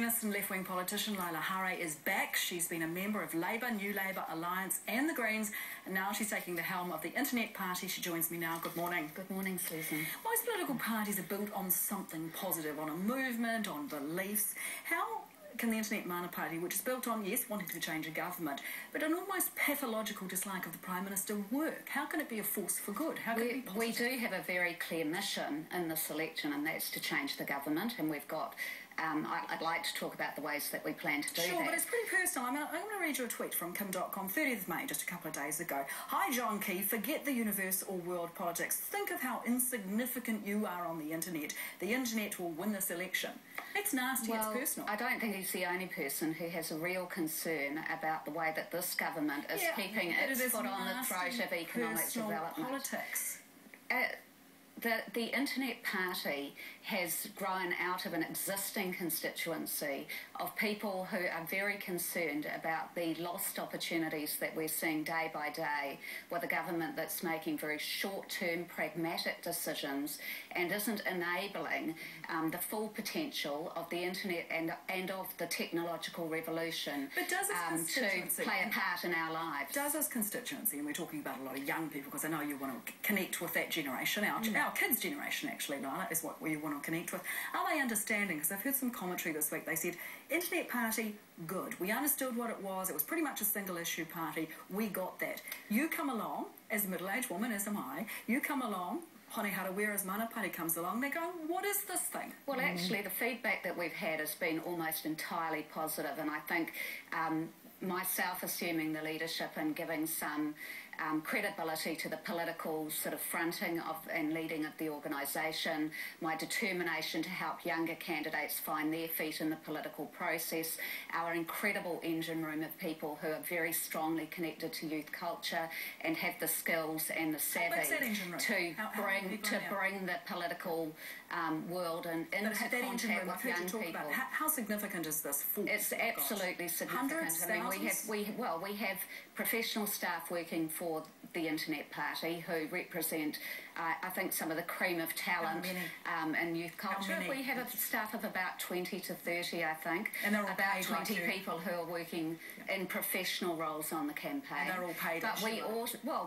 feminist and left-wing politician Laila Harre is back. She's been a member of Labour, New Labour Alliance and the Greens, and now she's taking the helm of the Internet Party. She joins me now. Good morning. Good morning, Susan. Most political parties are built on something positive, on a movement, on beliefs. How can the Internet Mana Party, which is built on, yes, wanting to change a government, but an almost pathological dislike of the Prime Minister, work? How can it be a force for good? How can it be positive? We do have a very clear mission in this election, and that's to change the government, and we've got I'd like to talk about the ways that we plan to do that. Sure, but it's pretty personal. I'm going to read you a tweet from QandA.com, 30th of May, just a couple of days ago. Hi, John Key. Forget the universe or world politics. Think of how insignificant you are on the internet. The internet will win this election. It's nasty, well, it's personal. I don't think he's the only person who has a real concern about the way that this government is keeping its foot on the throat of economic development. Politics. The Internet Party has grown out of an existing constituency of people who are very concerned about the lost opportunities that we're seeing day by day with a government that's making very short-term pragmatic decisions and isn't enabling the full potential of the internet and of the technological revolution to play a part in our lives. Does this constituency, and we're talking about a lot of young people because I know you want to connect with that generation, our kids' generation actually, Laila, is what you want to connect with. Are they understanding? Because I've heard some commentary this week. They said, Internet Party, good. We understood what it was. It was pretty much a single issue party. We got that. You come along, as a middle-aged woman, as am I, you come along, Honehara, whereas Mana Party comes along, they go, what is this thing? Well, actually, the feedback that we've had has been almost entirely positive, and I think myself assuming the leadership and giving some credibility to the political sort of fronting of and leading of the organisation, my determination to help younger candidates find their feet in the political process, our incredible engine room of people who are very strongly connected to youth culture and have the skills and the savvy to bring the political world into contact with young people. How significant is this force? It's absolutely significant. Hundreds, I mean, we have professional staff working for the Internet Party who represent, I think, some of the cream of talent in youth culture. We have a staff of about 20 to 30, I think, and they're all about 20 like people who are working in professional roles on the campaign. And they're all paid. But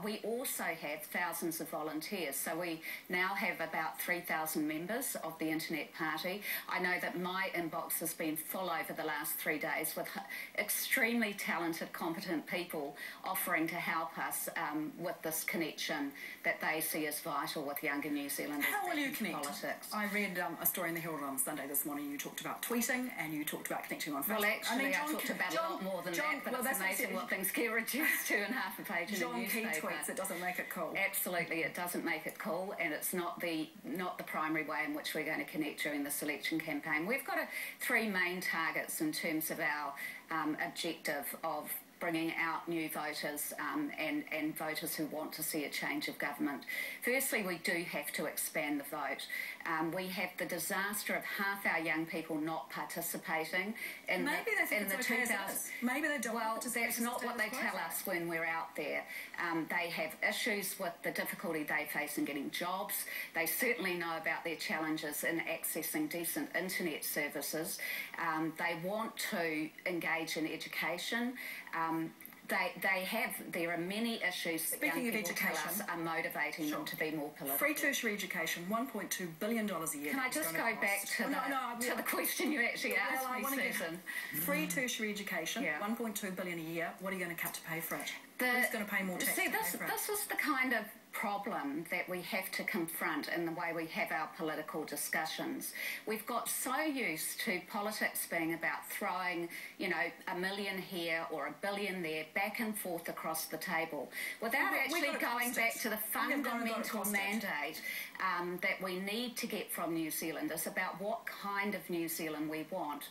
we also have thousands of volunteers. So we now have about 3,000 members of the Internet Party. I know that my inbox has been full over the last 3 days with extremely talented, competent people offering to help us with this connection that they see as vital with younger New Zealanders. How will you connect? Politics. I read a story in the Herald on Sunday this morning. You talked about tweeting and you talked about connecting on Facebook. Well, actually, I talked about a lot more than that, but it's amazing what things get reduced to in half a page in a newspaper. John Key tweets, it doesn't make it cool. Absolutely, it doesn't make it cool, and it's not the primary way in which we're going to connect during this election campaign. We've got three main targets in terms of our objective of bringing out new voters and voters who want to see a change of government. Firstly, we do have to expand the vote. We have the disaster of half our young people not participating in the 2000s. Maybe they don't. Well, that's not what they tell us when we're out there. They have issues with the difficulty they face in getting jobs. They certainly know about their challenges in accessing decent internet services. They want to engage in education. There are many issues that young people tell us are motivating them to be more political. Free tertiary education, $1.2 billion a year. Can I just go back to the question you actually asked me, Susan? Free tertiary education, $1.2 billion a year. What are you going to cut to pay for it? Who's going to pay more tax? See, this is the kind of problem that we have to confront in the way we have our political discussions. We've got so used to politics being about throwing, $1 million here or $1 billion there, back and forth across the table, without actually going back to the fundamental mandate that we need to get from New Zealanders about what kind of New Zealand we want.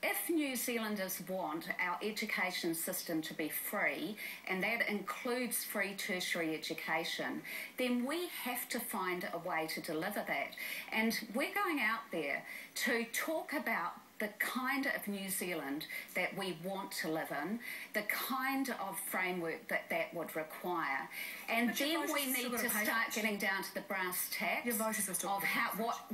If New Zealanders want our education system to be free, and that includes free tertiary education, then we have to find a way to deliver that. And we're going out there to talk about the kind of New Zealand that we want to live in, the kind of framework that would require. And then we need to start getting down to the brass tacks of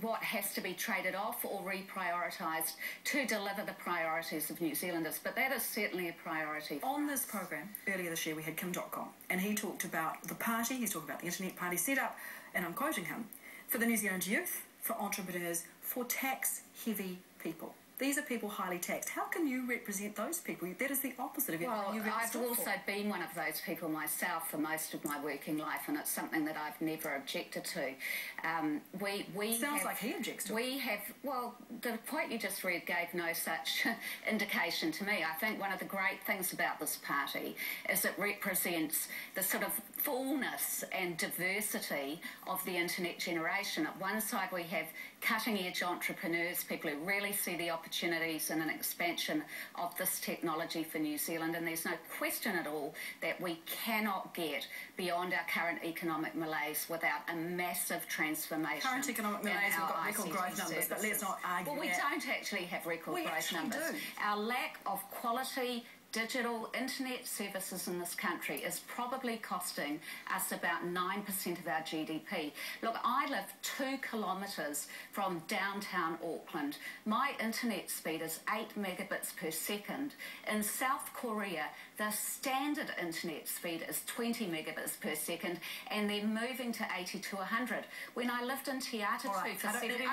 what has to be traded off or reprioritised to deliver the priorities of New Zealanders. But that is certainly a priority. On this program, earlier this year, we had QandA, and he talked about the party, he's talking about the Internet Party set up, and I'm quoting him, for the New Zealand youth, for entrepreneurs, for tax-heavy people. These are people highly taxed. How can you represent those people? That is the opposite of Well, I've also been one of those people myself for most of my working life, and it's something that I've never objected to. Sounds like he objects to it. Well, the quote you just read gave no such indication to me. I think one of the great things about this party is it represents the sort of fullness and diversity of the internet generation. At one side we have cutting-edge entrepreneurs, people who really see the opportunities and an expansion of this technology for New Zealand, and there's no question at all that we cannot get beyond our current economic malaise without a massive transformation. Current economic malaise, we've got record growth numbers, but let's not argue Well, we don't actually have record growth numbers. Do. Our lack of quality digital internet services in this country is probably costing us about 9% of our GDP. Look, I live 2 kilometres from downtown Auckland. My internet speed is 8 megabits per second. In South Korea, the standard internet speed is 20 megabits per second, and they're moving to 80 to 100. When I lived in Te Atitu for 17 years,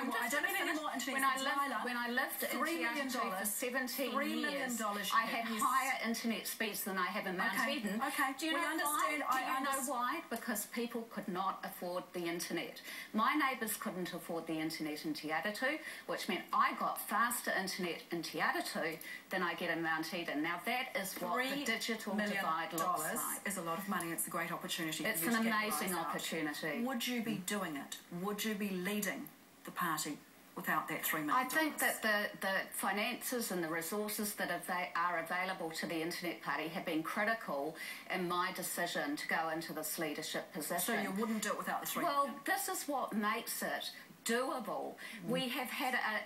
when I lived in Te Atitu for 17 years, I had higher internet speeds than I have in Mount Eden. Okay, do you know why? Because people could not afford the internet. My neighbours couldn't afford the internet in Te Atitu, which meant I got faster internet in Te Atitu than I get in Mount Eden. Now that is what the digital divide looks like. Is a lot of money. It's a great opportunity. It's an amazing opportunity. Would you be doing it? Would you be leading the party without that $3 million? I think that the finances and the resources that are available to the Internet Party have been critical in my decision to go into this leadership position. So you wouldn't do it without the $3 million? Well, this is what makes it doable. We have had how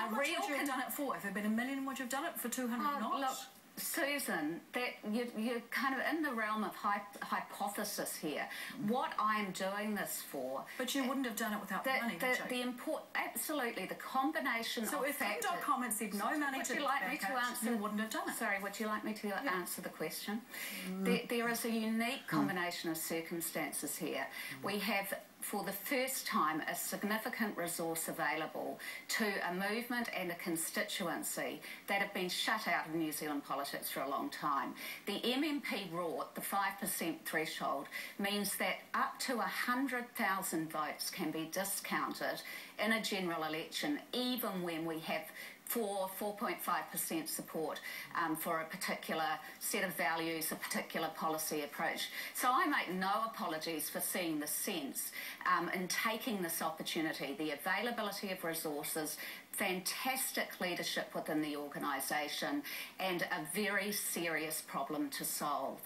much would you have done it for? If it had been $1 million, would you have done it for 200 knots? Look, Susan, that you're kind of in the realm of hypothesis here. What I'm doing this for... But you wouldn't have done it without the money, would you? Absolutely, the combination of factors... So if QandA had said no money to you wouldn't have done it? Sorry, would you like me to answer the question? There is a unique combination of circumstances here. We have, for the first time, a significant resource available to a movement and a constituency that have been shut out of New Zealand politics for a long time. The MMP rort, the 5% threshold, means that up to 100,000 votes can be discounted in a general election, even when we have 4.5% support for a particular set of values, a particular policy approach. So I make no apologies for seeing the sense in taking this opportunity, the availability of resources, fantastic leadership within the organisation, and a very serious problem to solve.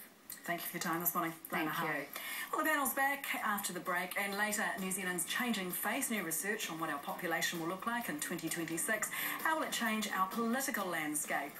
Thank you for your time this morning, Laila Harre. Thank you. Well, the panel's back after the break, and later, New Zealand's changing face, new research on what our population will look like in 2026. How will it change our political landscape?